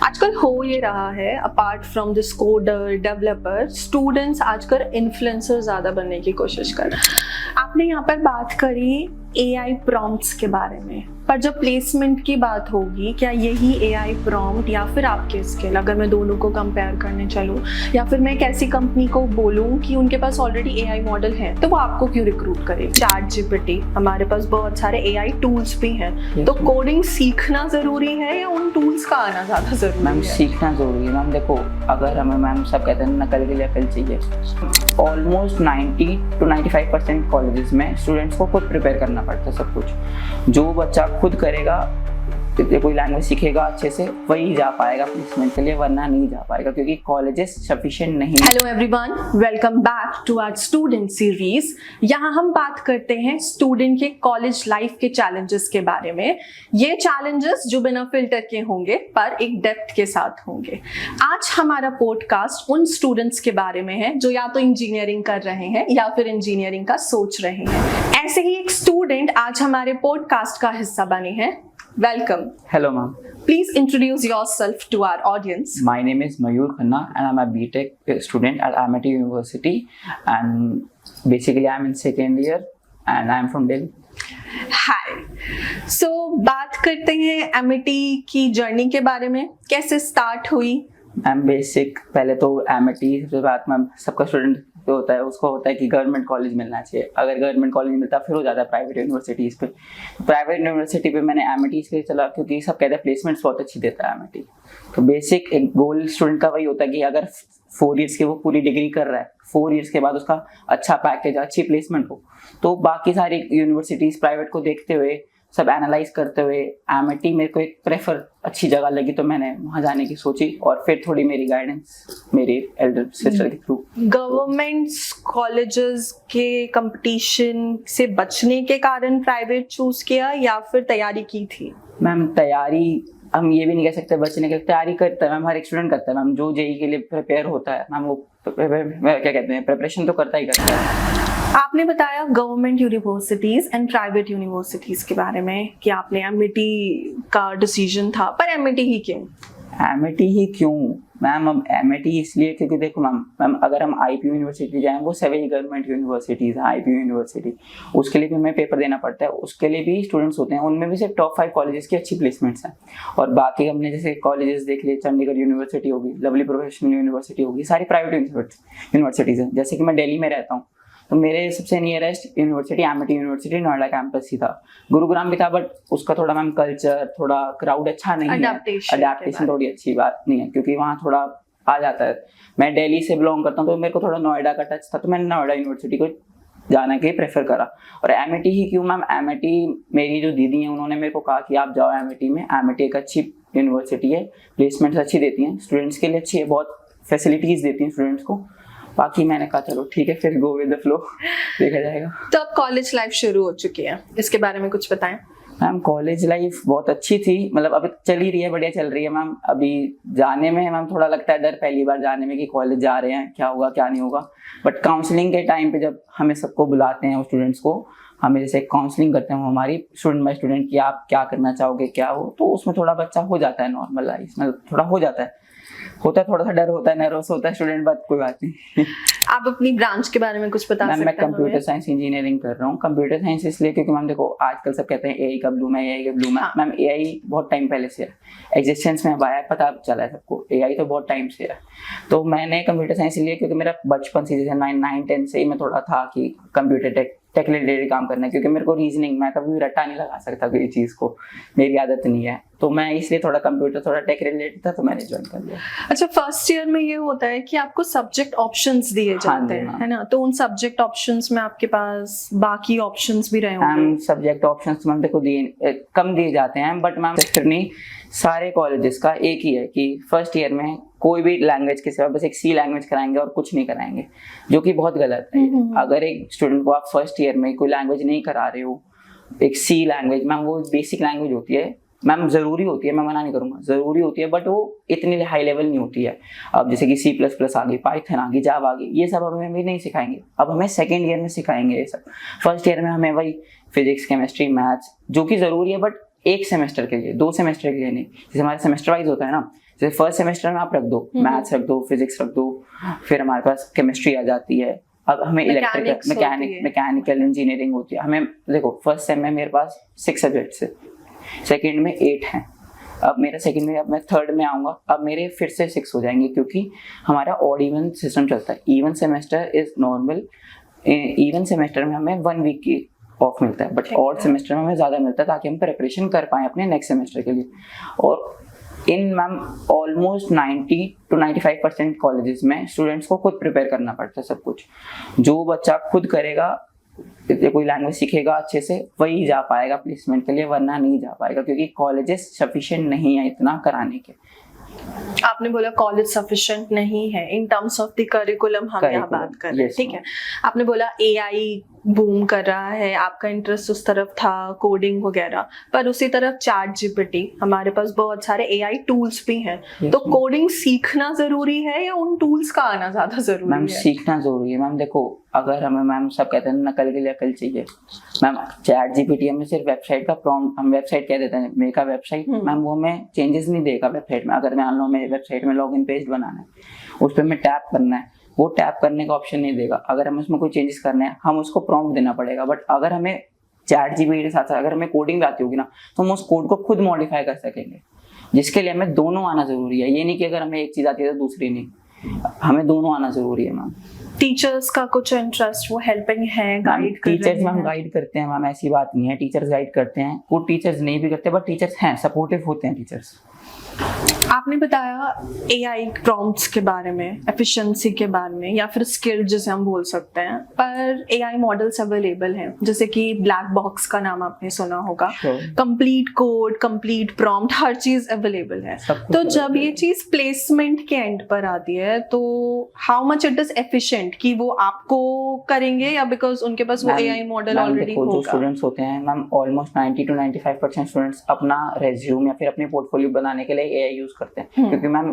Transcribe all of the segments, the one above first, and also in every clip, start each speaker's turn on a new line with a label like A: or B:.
A: आजकल हो ये रहा है, apart from this coder developer, students आजकल इन्फ्लुएंसर ज़्यादा बनने की कोशिश कर रहे हैं। आपने यहाँ पर बात करी एआई प्रॉम्प्ट्स के बारे में, पर जब प्लेसमेंट की बात होगी, क्या यही एआई प्रॉम्प्ट या फिर आपके स्किल, अगर मैं दोनों को कंपेयर करने चलूँ, या फिर मैं एक ऐसी कंपनी को बोलूँ कि उनके पास ऑलरेडी एआई मॉडल है, तो वो आपको क्यों रिक्रूट करे? ChatGPT, हमारे पास बहुत सारे एआई टूल्स भी हैं, तो कोडिंग सीखना ज़रूरी है या उन टूल्स का आना ज़्यादा ज़रूरी है?
B: मैम सीखना ज़रूरी है। मैम देखो, अगर हमें मैम सब कहते हैं नकल के लिए अकल चाहिए, ऑलमोस्ट 90 to 95% कॉलेजेस में स्टूडेंट्स को खुद प्रिपेयर करना पड़ता है सब कुछ। जो बच्चा खुद करेगा, कोई लैंग्वेज सीखेगा अच्छे से, वही जा पाएगा प्लेसमेंट के लिए, वरना नहीं जा पाएगा क्योंकि कॉलेजेस सफिशिएंट नहीं।
A: Hello everyone, welcome back to our student series. यहाँ हम बात करते हैं स्टूडेंट के कॉलेज लाइफ के चैलेंजेस के बारे में। ये चैलेंजेस जो बिना फिल्टर के होंगे पर एक डेप्थ के साथ होंगे। आज हमारा पॉडकास्ट उन स्टूडेंट्स के बारे में है जो या तो इंजीनियरिंग कर रहे हैं या फिर इंजीनियरिंग का सोच रहे हैं। ऐसे ही एक स्टूडेंट आज हमारे पॉडकास्ट का हिस्सा बने हैं। Welcome.
B: Hello, ma'am.
A: Please introduce yourself to our audience.
B: My name is Mayur Khanna and I'm a BTech student at Amity University, and basically I'm in second year and I'm from Delhi.
A: Hi. So बात करते हैं Amity की journey के बारे में, कैसे start हुई?
B: Ma'am basic पहले तो Amity सबसे बात मैम सबका स्टूडेंट जो होता है उसको होता है कि गवर्नमेंट कॉलेज मिलना चाहिए। अगर गवर्नमेंट कॉलेज मिलता फिर हो जाता है प्राइवेट यूनिवर्सिटीज़ पे। प्राइवेट यूनिवर्सिटी पे मैंने Amity इसलिए चला क्योंकि सब कहते हैं प्लेसमेंट्स बहुत अच्छी देता है Amity। तो बेसिक एक गोल स्टूडेंट का वही होता है कि अगर 4 इयर्स की वो पूरी डिग्री कर रहा है, 4 इयर्स के बाद उसका अच्छा पैकेज, अच्छी प्लेसमेंट हो, तो बाकी सारी यूनिवर्सिटीज़ प्राइवेट को देखते हुए, सब एनालाइज करते हुए Amity मेरे को एक प्रेफर अच्छी जगह लगी, तो मैंने वहाँ जाने की सोची। और फिर थोड़ी मेरी गाइडेंस मेरी एल्डर सिस्टर के थ्रू।
A: गवर्नमेंट कॉलेजेस के कंपटीशन से बचने के कारण प्राइवेट चूज किया या फिर तैयारी की थी?
B: मैम तैयारी हम ये भी नहीं कह सकते बचने की, तैयारी करता है मैम, हर एक स्टूडेंट करता है मैम। जो जेई के लिए प्रिपेयर होता है मैम, वो क्या कहते हैं, प्रिपरेशन तो करता ही करता है।
A: आपने बताया government universities and private universities के बारे में कि आपने Amity का डिसीजन था, पर Amity ही क्यों?
B: Amity ही क्यों मैम? अब Amity इसलिए क्योंकि देखो मैम अगर हम IPU यूनिवर्सिटी जाएं, वो सभी गवर्नमेंट यूनिवर्सिटीज़ हैं। IPU यूनिवर्सिटी, उसके लिए भी हमें पेपर देना पड़ता है, उसके लिए भी स्टूडेंट्स होते हैं, उनमें भी सिर्फ टॉप 5 कॉलेजेस की अच्छी प्लेसमेंट्स हैं। और बाकी हमने जैसे कॉलेजेस देख लिए, चंडीगढ़ यूनिवर्सिटी होगी, लवली प्रोफेशनल यूनिवर्सिटी होगी, सारी प्राइवेट यूनिवर्सिटीज़ हैं। जैसे कि मैं दिल्ली में रहता हूँ, तो मेरे सबसे nearest university Amity university Noida campus ही था। गुरुग्राम भी था, बट उसका थोड़ा मैम कल्चर, थोड़ा क्राउड अच्छा नहीं है, अडेप्टेशन थोड़ी अच्छी बात नहीं है, क्योंकि वहाँ थोड़ा आ जाता है। मैं दिल्ली से बिलोंग करता हूँ, तो मेरे को थोड़ा नोएडा का टच था, तो मैंने नोएडा यूनिवर्सिटी को जाना के प्रेफर करा। और Amity ही क्यों मैम? Amity मेरी जो दीदी हैं उन्होंने मेरे को कहा कि आप जाओ Amity में। Amity एक अच्छी यूनिवर्सिटी है, प्लेसमेंट्स अच्छी देती हैं, स्टूडेंट्स के लिए अच्छी है, बहुत फैसिलिटीज़ देती हैं स्टूडेंट्स को। बाकी मैंने कहा चलो ठीक है, फिर गो विद द फ्लो, देखा जाएगा।
A: तो अब कॉलेज लाइफ शुरू हो चुकी है, इसके बारे में कुछ बताएं।
B: मैम कॉलेज लाइफ बहुत अच्छी थी, मतलब अभी चल ही रही है, बढ़िया चल रही है मैम। अभी जाने में मैम थोड़ा लगता है डर पहली बार जाने में कि कॉलेज जा रहे हैं, क्या होगा क्या नहीं होगा। बट काउंसलिंग के टाइम पे जब हमें सबको बुलाते हैं, स्टूडेंट्स को, हमें जैसे काउंसलिंग करते हैं हमारी स्टूडेंट बाय स्टूडेंट कि आप क्या करना चाहोगे, क्या हो, तो उसमें थोड़ा बच्चा हो जाता है नॉर्मल लाइफ में, थोड़ा हो जाता है, थोड़ा सा डर होता है, नर्वस होता है स्टूडेंट, बात कोई बात नहीं।
A: आप अपनी ब्रांच के बारे में कुछ बता सकते हैं?
B: मैं कंप्यूटर साइंस इंजीनियरिंग कर रहा हूँ। कंप्यूटर साइंस इसलिए क्योंकि मैम देखो आजकल सब कहते हैं एआई का ब्लूम है, एआई का ब्लूम है। मैम एआई बहुत टाइम पहले से है, एग्जिस्टेंस में अब आया है, पता चला है सबको, एआई तो बहुत टाइम से है। तो मैंने कंप्यूटर साइंस इसलिए क्योंकि मेरा बचपन से जैसे 9-10 से ही मैं थोड़ा था कि कंप्यूटर टेक रिलेटेड काम करना है, क्योंकि मेरे को रीजनिंग, मैं कभी भी रट्टा नहीं लगा सकता कोई चीज़ को, मेरी आदत नहीं है। तो मैं इसलिए थोड़ा कंप्यूटर, थोड़ा टेक रिलेटेड था, तो मैंने ज्वाइन कर लिया।
A: अच्छा, फर्स्ट ईयर में ये होता है कि आपको सब्जेक्ट ऑप्शंस दिए जाते हैं, है ना? तो उन सब्जेक्ट ऑप्शंस में आपके पास बाकी ऑप्शंस भी रहे होंगे?
B: सब्जेक्ट ऑप्शंस मैम देखो कम दिए जाते हैं, बट मैम सेक्टर नहीं, सारे कॉलेजेस का एक ही है कि फर्स्ट ईयर में कोई भी लैंग्वेज के सिवा बस एक C लैंग्वेज कराएंगे और कुछ नहीं कराएंगे, जो कि बहुत गलत है। अगर एक स्टूडेंट को आप फर्स्ट ईयर में कोई लैंग्वेज नहीं करा रहे हो, एक C लैंग्वेज, मैम वो बेसिक लैंग्वेज होती है मैम, ज़रूरी होती है, मैं मना नहीं करूँगा, ज़रूरी होती है, बट वो इतनी हाई लेवल नहीं होती है। अब जैसे कि C++ आ गई, पाइथन आ गई, जावा आ गई, ये सब हमें भी नहीं सिखाएंगे, अब हमें सेकेंड ईयर में सिखाएंगे ये सब। फर्स्ट ईयर में हमें वही फिजिक्स, केमिस्ट्री, मैथ्स, जो कि ज़रूरी है, बट एक सेमेस्टर के लिए, 2 सेमेस्टर के लिए नहीं। जैसे हमारे सेमेस्टर वाइज होता है ना, जैसे फर्स्ट सेमेस्टर में आप रख दो, मैथ्स रख दो, फिजिक्स रख दो, फिर हमारे पास केमिस्ट्री आ जाती है, अब हमें इलेक्ट्रिकल मैकेनिकल इंजीनियरिंग होती है। हमें देखो फर्स्ट सेम में मेरे पास 6 सब्जेक्ट्स है, सेकंड में 8 हैं, अब मेरा सेकंड में, अब मैं थर्ड में आऊँगा, अब मेरे फिर से 6 हो जाएंगे, क्योंकि हमारा ऑड इवन सिस्टम चलता है। Even semester is normal, even semester में हमें 1 वीक की ऑफ मिलता है, बट ऑड सेमेस्टर में हमें ज़्यादा मिलता है ताकि हम प्रिपरेशन कर पाएँ अपने नेक्स्ट सेमेस्टर के लिए। और इन मैम ऑलमोस्ट 90 to 95% कॉलेजेस में स्टूडेंट्स को खुद प्रिपेयर करना पड़ता है सब कुछ। जो बच्चा खुद करेगा, कोई लैंग्वेज सीखेगा अच्छे से, वही जा पाएगा प्लेसमेंट के लिए, वरना नहीं जा पाएगा, क्योंकि कॉलेजेस सफिशिएंट नहीं है इतना कराने के।
A: आपने बोला कॉलेज सफिशिएंट नहीं है in terms of the curriculum, हम यहाँ बात कर रहे हैं, ठीक है। आपने बोला एआई बूम कर रहा है, आपका इंटरेस्ट उस तरफ था, कोडिंग वगैरह, पर उसी तरफ चैट जीपीटी, हमारे पास बहुत सारे एआई टूल्स भी हैं, तो कोडिंग सीखना जरूरी है या उन टूल्स का आना ज्यादा जरूरी है?
B: मैम सीखना जरूरी है। मैम देखो, अगर हमें, मैम सब कहते हैं नकल के लिए अकल चाहिए, मैम चैट जीपीटी हमें सिर्फ वेबसाइट का प्रॉम्प्ट, हम वेबसाइट कह देते हैं मेक अ वेबसाइट, मैम वो हमें चेंजेस नहीं देगा वेबसाइट में। अगर मान लो हमें वेबसाइट में लॉगिन पेज बनाना है, उस पर हमें टैप करना है, वो टैप करने का ऑप्शन नहीं देगा। अगर हमें उसमें कोई चेंजेस करने हैं, हम उसको प्रॉम्प्ट देना पड़ेगा। बट अगर हमें चैट जीपीटी के साथ साथ अगर हमें कोडिंग भी आती होगी ना, तो हम उस कोड को खुद मॉडिफाई कर सकेंगे, जिसके लिए हमें दोनों आना जरूरी है। ये नहीं कि अगर हमें एक चीज आती है तो दूसरी नहीं, हमें दोनों आना जरूरी है। मैम
A: टीचर्स का कुछ इंटरेस्ट, वो हेल्पिंग है, गाइड कर रहे हैं?
B: टीचर्स मैम गाइड करते हैं, मैम ऐसी बात नहीं है, टीचर्स गाइड करते हैं, कुछ टीचर्स नहीं भी करते, बट टीचर्स हैं, सपोर्टिव होते हैं टीचर्स।
A: आपने बताया एआई प्रॉम्प्ट्स के बारे में, एफिशिएंसी के बारे में, या फिर स्किल जिसे हम बोल सकते हैं, पर एआई मॉडल्स अवेलेबल हैं, जैसे कि ब्लैक बॉक्स का नाम आपने सुना होगा, कंप्लीट कोड, कंप्लीट प्रॉम्प्ट, हर चीज अवेलेबल है। तो जब ये चीज प्लेसमेंट के एंड पर आती है, तो how much it is efficient, कि वो आपको करेंगे या बिकॉज उनके पास वो एआई मॉडल ऑलरेडी होगा?
B: जो स्टूडेंट्स होते हैं मैम, ऑलमोस्ट 90 to 95% स्टूडेंट्स अपना रेज्यूम या फिर अपने पोर्टफोलियो बनाने के लिए एआई यूज करते हैं, क्योंकि मैम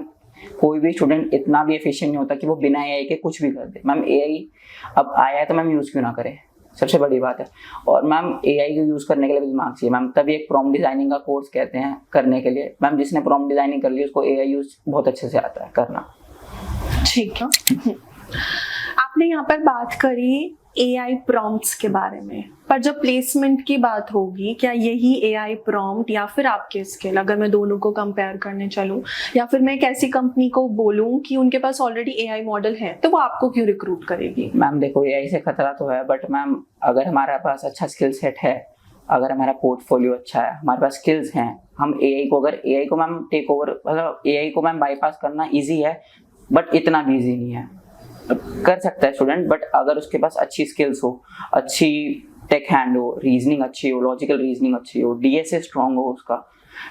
B: कोई भी स्टूडेंट इतना भी एफिशिएंट नहीं होता कि वो बिना एआई के कुछ भी कर दे। मैम एआई अब आया है तो मैम यूज क्यों ना करें, सबसे बड़ी बात है। और मैम एआई को यूज करने के लिए भी दिमाग चाहिए मैम, तभी एक प्रॉम्प्ट डिजाइनिंग का कोर्स कहते हैं करने के लिए। मैम जिसने प्रॉम्प्ट डिजाइनिंग कर ली उसको एआई यूज बहुत अच्छे से आता है करना।
A: ठीक है, आपने यहाँ पर बात करी एआई प्रॉम्प्ट्स के बारे में, पर जब प्लेसमेंट की बात होगी, क्या यही एआई प्रॉम्प्ट या फिर आपके स्किल, अगर मैं दोनों को कंपेयर करने चलूं, या फिर मैं एक ऐसी कंपनी को बोलूं कि उनके पास ऑलरेडी एआई मॉडल है, तो वो आपको क्यों रिक्रूट करेगी?
B: मैम देखो, एआई से खतरा तो है, बट मैम अगर हमारे पास अच्छा स्किल सेट है, अगर हमारा पोर्टफोलियो अच्छा है, हमारे पास स्किल्स हैं, हम एआई को मैम टेक ओवर, मतलब एआई को मैम बाईपास करना ईजी है, बट इतना भी ईजी नहीं है। कर सकता है स्टूडेंट, बट अगर उसके पास अच्छी स्किल्स हो, अच्छी टेक हैंड हो, रीजनिंग अच्छी हो, लॉजिकल रीजनिंग अच्छी हो, डीएसए स्ट्रांग हो, उसका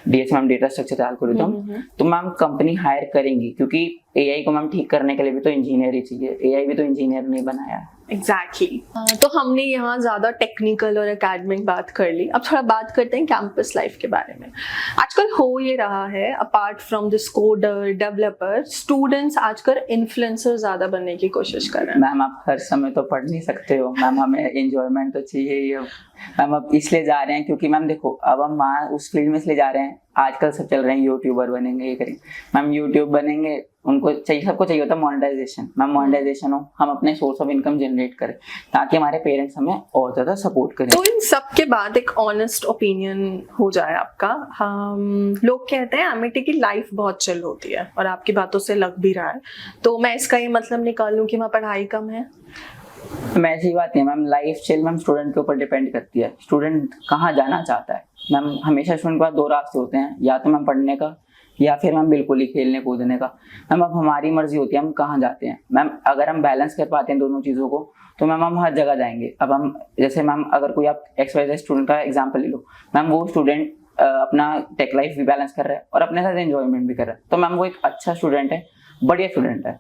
B: DSA ma'am data structure algorithm, तो मैम कंपनी हायर करेंगी, क्योंकि एआई को मैम ठीक करने के लिए भी तो इंजीनियर ही चाहिए, एआई भी तो इंजीनियर नहीं बनाया है।
A: एग्जैक्टली तो हमने यहाँ ज्यादा टेक्निकल और एकेडमिक बात कर ली, अब थोड़ा बात करते हैं कैंपस लाइफ के बारे में। आजकल हो ये रहा है, apart from this coder, developer, students आजकल इन्फ्लुएंसर ज्यादा बनने की कोशिश कर रहे हैं।
B: मैम आप हर समय तो पढ़ नहीं सकते हो मैम, हमें एंजॉयमेंट तो चाहिए ही। मैम अब इसलिए जा रहे हैं क्योंकि मैम देखो, अब हम वहाँ उस फील्ड में इसलिए जा रहे हैं, आजकल सब चल रहे हैं यूट्यूबर बनेंगे, ये करेंगे मैम, यूट्यूब बनेंगे, उनको चाहिए, सबको चाहिए होता है मोनेटाइजेशन। मैम मोनेटाइजेशन हो, हम अपने सोर्स ऑफ इनकम जनरेट करें ताकि हमारे पेरेंट्स हमें और ज्यादा सपोर्ट करें।
A: तो इन सब के बाद एक ऑनेस्ट ओपिनियन हो जाए आपका, हम लोग कहते हैं एमआईटी की लाइफ बहुत चिल होती है, और आपकी बातों से लग भी रहा है, तो मैं इसका ये मतलब निकाल लूं कि वहाँ पढ़ाई कम है?
B: मैम ऐसी बात नहीं ma'am, life chill ma'am student के ऊपर डिपेंड करती है, स्टूडेंट कहाँ जाना चाहता है। मैम हमेशा स्टूडेंट के पास 2 रास्ते होते हैं, या तो मैम पढ़ने का, या फिर मैम बिल्कुल ही खेलने कूदने का। मैम अब हमारी मर्जी होती है हम कहाँ जाते हैं। मैम अगर हम बैलेंस कर पाते हैं दोनों चीज़ों को, तो मैम हम हर जगह जाएंगे। अब हम जैसे मैम अगर कोई आप XYZ स्टूडेंट का एग्जाम्पल ले लो, मैम वो स्टूडेंट अपना टेक लाइफ भी बैलेंस कर रहा है और अपने साथ एंजॉयमेंट भी कर रहा है, तो मैम वो एक अच्छा स्टूडेंट है, बढ़िया स्टूडेंट है।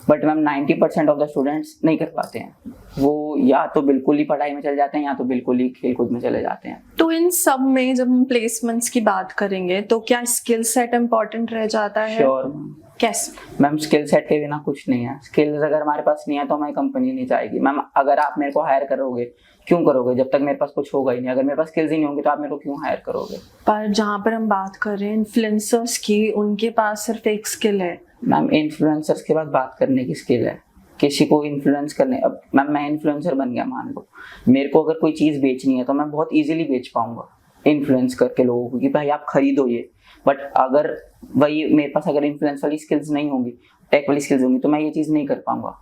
B: But ma'am 90% of the students नहीं कर पाते हैं, वो या तो बिल्कुल ही पढ़ाई में चले जाते हैं, या तो बिल्कुल ही खेल कूद में चले जाते हैं।
A: तो इन सब में जब हम प्लेसमेंट्स की बात करेंगे, तो क्या स्किल सेट इम्पोर्टेंट रह जाता है?
B: श्योर
A: कैसे?
B: मैम स्किल सेट के बिना कुछ नहीं है। स्किल्स अगर हमारे पास नहीं है तो हमारी कंपनी नहीं जाएगी। मैम अगर आप मेरे को हायर करोगे, क्यों करोगे जब तक मेरे पास कुछ होगा ही नहीं। अगर मेरे पास स्किल्स ही नहीं होंगे तो आप मेरे को क्यों हायर करोगे। पर
A: जहाँ पर हम बात कर रहे हैं इन्फ्लुएंसर्स की, उनके पास सिर्फ एक स्किल है।
B: मैम इन्फ्लुएंसर्स के बाद बात करने की स्किल है, किसी को इन्फ्लुएंस करने। अब मैम मैं इन्फ्लुएंसर बन गया, मान लो मेरे को अगर कोई चीज़ बेचनी है तो मैं बहुत इजीली बेच पाऊंगा इन्फ्लुएंस करके लोगों को कि भाई आप खरीदो ये। बट अगर वही मेरे पास अगर इन्फ्लुएंस वाली स्किल्स नहीं होंगी, टेक वाली स्किल्स होंगी, तो मैं ये चीज़ नहीं कर पाऊंगा।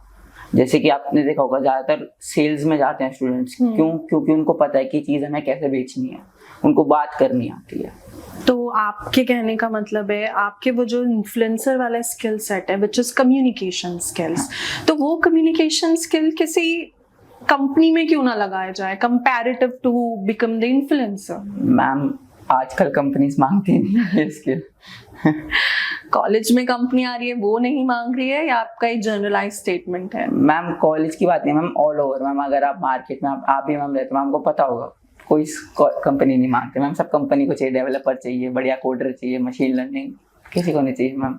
B: जैसे कि आपने देखा होगा ज़्यादातर सेल्स में जाते हैं स्टूडेंट्स, क्यों? क्योंकि उनको पता है कि चीज़ हमें कैसे बेचनी है, उनको बात करनी आती है।
A: तो आपके कहने का मतलब है आपके वो जो इन्फ्लुएंसर वाला स्किल सेट है विच इज कम्युनिकेशन स्किल्स, तो वो कम्युनिकेशन स्किल किसी कंपनी में क्यों ना लगाया जाए comparative to become the influencer?
B: Ma'am आजकल कंपनीज मांगती नहीं है स्किल।
A: कॉलेज में कंपनी आ रही है वो नहीं मांग रही है, या आपका एक जनरलाइज स्टेटमेंट है?
B: मैम कॉलेज की बात नहीं मैम, ऑल ओवर मैम। अगर आप मार्केट में आप भी मैम रहते, मैम आपको पता होगा कोई कंपनी नहीं मांगते मैम। सब कंपनी को चाहिए डेवलपर चाहिए, बढ़िया कोडर चाहिए, मशीन लर्निंग, किसी को नहीं चाहिए मैम।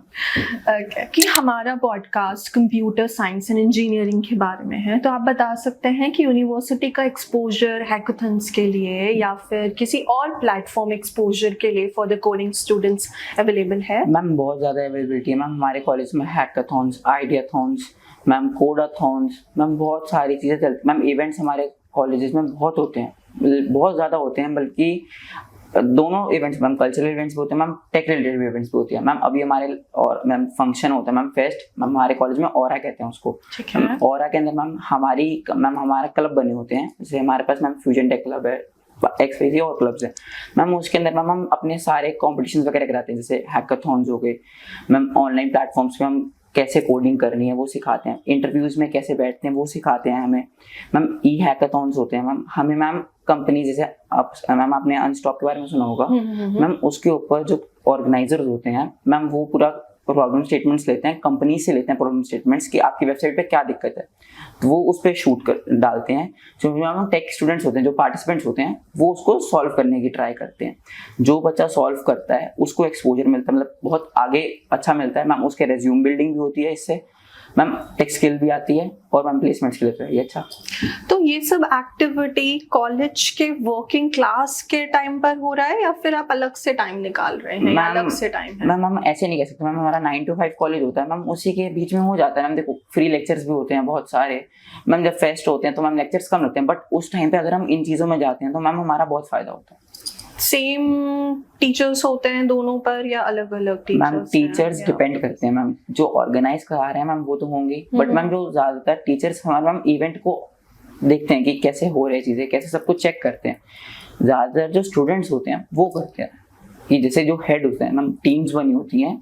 A: Okay. कि हमारा podcast computer science and engineering के बारे में है, तो आप बता सकते हैं कि यूनिवर्सिटी का एक्सपोजर हैकाथॉन्स के लिए या फिर किसी और प्लेटफॉर्म एक्सपोजर के लिए for the coding students available है?
B: मैम बहुत ज़्यादा अवेलेबिलिटी है मैम हमारे कॉलेज में। हैकाथॉन्स, आइडियाथॉन्स, मैम कोडाथॉन्स, मैम बहुत सारी चीज़ें चलती। मैम इवेंट्स हमारे कॉलेजेस में बहुत होते हैं, बहुत ज़्यादा होते हैं, बल्कि दोनों इवेंट्स मैम, कल्चरल इवेंट्स भी होते हैं मैम, टेक रिलेटेड इवेंट्स भी होती है मैम। अभी हमारे और मैम फंक्शन होता है मैम, फेस्ट मैम, हमारे कॉलेज में ऑरा कहते हैं उसको। ऑरा के अंदर मैम हमारा क्लब बने होते हैं। जैसे हमारे पास मैम फ्यूजन टेक क्लब है, एक्सपीजी और क्लब्स है मैम। उसके अंदर मैम हम अपने सारे कॉम्पिटिशन वगैरह कराते हैं, जैसे हैकाथॉन्स हो गए मैम। ऑनलाइन प्लेटफॉर्म्स पे हम कैसे कोडिंग करनी है वो सिखाते हैं, इंटरव्यूज में कैसे बैठते हैं वो सिखाते हैं हमें मैम। ई हैकाथॉन्स होते हैं मैम, हमें मैम कंपनी, जैसे आप मैम आपने अनस्टॉक के बारे में सुना होगा मैम, उसके ऊपर जो ऑर्गेनाइजर्स होते हैं मैम वो पूरा प्रॉब्लम स्टेटमेंट्स लेते हैं, कंपनी से लेते हैं प्रॉब्लम स्टेटमेंट्स कि आपकी वेबसाइट पे क्या दिक्कत है, तो वो उस पर शूट कर डालते हैं। जो मैम टेक स्टूडेंट्स होते हैं, जो पार्टिसिपेंट्स होते हैं, वो उसको सॉल्व करने की ट्राई करते हैं। जो बच्चा सॉल्व करता है उसको एक्सपोजर मिलता है, मतलब बहुत आगे अच्छा मिलता है मैम। उसके रेज्यूम बिल्डिंग भी होती है इससे मैम, टेक स्किल भी आती है और मैम प्लेसमेंट स्किल भी है। अच्छा,
A: तो ये सब एक्टिविटी कॉलेज के वर्किंग क्लास के टाइम पर हो रहा है या फिर आप अलग से टाइम निकाल रहे हैं या अलग से टाइम है?
B: मैम हम ऐसे नहीं कह सकते मैम, हमारा 9 to 5 कॉलेज होता है मैम, उसी के बीच में हो जाता है मैम। देखो फ्री लेक्चर्स भी होते हैं बहुत सारे मैम, जब फेस्ट होते हैं तो मैम लेक्चर्स कम लगते हैं, बट उस टाइम पे अगर हम इन चीज़ों में जाते हैं तो मैम हमारा बहुत फायदा होता है।
A: सेम टीचर्स होते हैं दोनों पर या अलग अलग टीचर्स?
B: मैम टीचर्स डिपेंड करते हैं मैम, जो ऑर्गेनाइज करा रहे हैं मैम वो तो होंगे, बट मैम जो ज्यादातर टीचर्स हमारे मैम इवेंट को देखते हैं कि कैसे हो रही चीजें, कैसे सब कुछ चेक करते हैं। ज्यादातर जो स्टूडेंट्स होते हैं वो करते हैं कि जैसे जो हेड होते हैं मैम, टीम्स बनी होती हैं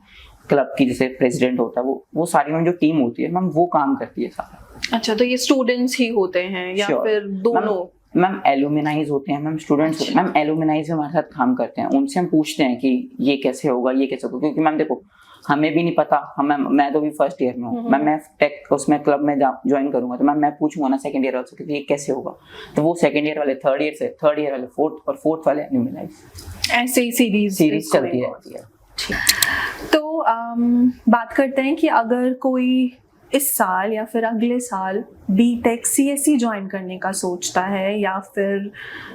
B: क्लब की, जैसे प्रेसिडेंट होता है वो सारी मैम जो टीम होती है मैम वो काम करती है सारा।
A: अच्छा, तो ये स्टूडेंट्स ही होते हैं या फिर दोनों?
B: मैम एलुमिनाइज होते हैं मैम, स्टूडेंट्स होते हैं मैम, एलुमिनाइज हमारे साथ काम करते हैं। उनसे हम पूछते हैं कि ये कैसे होगा, ये कैसे होगा, क्योंकि मैम देखो हमें भी नहीं पता। मैं तो भी फर्स्ट ईयर में हूँ मैम, मैं टेक उसमें क्लब में ज्वाइन करूंगा तो मैम मैं पूछूंगा ना सेकंड ईयर वाले कि ये कैसे होगा, तो वो सेकंड ईयर वाले थर्ड ईयर वाले फोर्थ और फोर्थ वाले एलुमिनाइज, ऐसे ही सीरीज चलती है।
A: तो बात करते हैं कि अगर कोई इस साल या फिर अगले साल बीटेक सीएसई ज्वाइन करने का सोचता है या फिर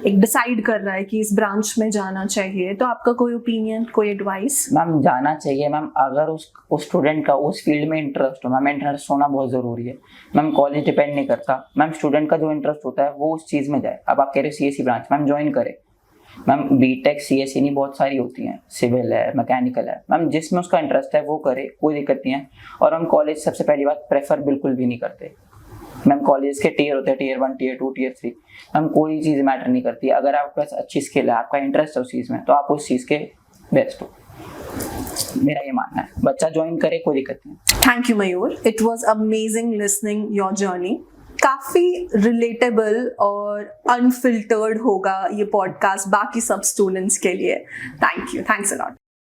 A: एक डिसाइड कर रहा है कि इस ब्रांच में जाना चाहिए, तो आपका कोई ओपिनियन, कोई एडवाइस?
B: मैम जाना चाहिए मैम, अगर उस स्टूडेंट का उस फील्ड में इंटरेस्ट हो मैम। इंटरेस्ट होना बहुत ज़रूरी है मैम, कॉलेज डिपेंड नहीं करता मैम। स्टूडेंट का जो इंटरेस्ट होता है वो उस चीज़ में जाए। अब आप कह रहे हो सीएसई ब्रांच मैम ज्वाइन करे मैम, बीटेक सीएसई नहीं बहुत सारी होती हैं, सिविल है, मैकेनिकल है मैम, जिसमें उसका इंटरेस्ट है वो करे, कोई दिक्कत नहीं है। और हम कॉलेज सबसे पहली बात प्रेफर बिल्कुल भी नहीं करते मैम। कॉलेज के टियर होते हैं, टियर 1, टियर 2, टियर 3 मैम, कोई चीज़ मैटर नहीं करती। अगर आपके पास अच्छी स्किल है, आपका इंटरेस्ट है उस चीज़ में, तो आप उस चीज़ के बेस्ट हो, मेरा ये मानना है। बच्चा ज्वाइन करे, कोई दिक्कत नहीं।
A: Thank you Mayur, it was amazing listening your journey. काफ़ी रिलेटेबल और अनफिल्टर्ड होगा ये पॉडकास्ट बाकी सब स्टूडेंट्स के लिए। Thank you, thanks a lot.